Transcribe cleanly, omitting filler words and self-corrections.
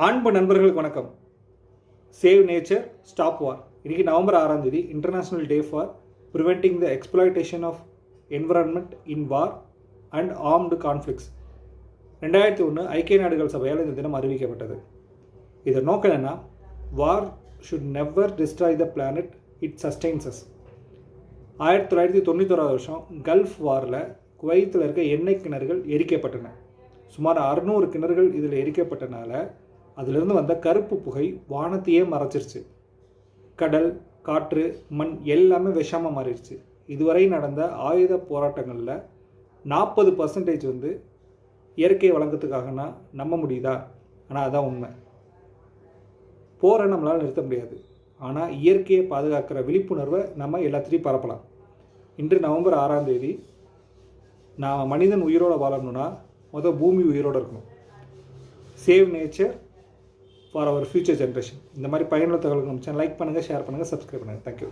அன்பு நண்பர்களுக்கு வணக்கம். Save nature stop war. இன்றைக்கி நவம்பர் 6ஆம் தேதி international day for preventing the exploitation of environment in war and armed conflicts. 2001 ஐக்கிய நாடுகள் சபையால் இந்த தினம் அறிவிக்கப்பட்டது. இதன் நோக்கம் என்னென்னா, war should never destroy the planet, it sustains. 1991 gulf வாரில் குவைத்தில் இருக்க எண்ணெய் கிணறுகள் எரிக்கப்பட்டன. சுமார் 600 கிணறுகள் இதில் எரிக்கப்பட்டனால அதிலிருந்து வந்த கருப்பு புகை வானத்தையே மறைச்சிருச்சு. கடல், காற்று, மண் எல்லாமே விஷமாக மாறிடுச்சு. இதுவரை நடந்த ஆயுத போராட்டங்களில் 40% இயற்கை வழக்கத்துக்காகனா நம்ப முடியுதா? ஆனால் அதான் உண்மை. போரை நம்மளால் நிறுத்த முடியாது, ஆனால் இயற்கையை பாதுகாக்கிற விழிப்புணர்வை நம்ம எல்லாத்திலையும் பரப்பலாம். இன்று நவம்பர் 6ஆம் தேதி. நான் மனிதன் உயிரோடு வாழணும்னா பூமி உயிரோடு இருக்கணும். Save nature for our future generation. இந்த மாதிரி பயனுள்ள தகவல்கள் நம்ம சேனல் லைக் பண்ணுங்கள், ஷேர் பண்ணுங்கள், சப்ஸ்கிரைப் பண்ணுங்கள். தேங்க்யூ.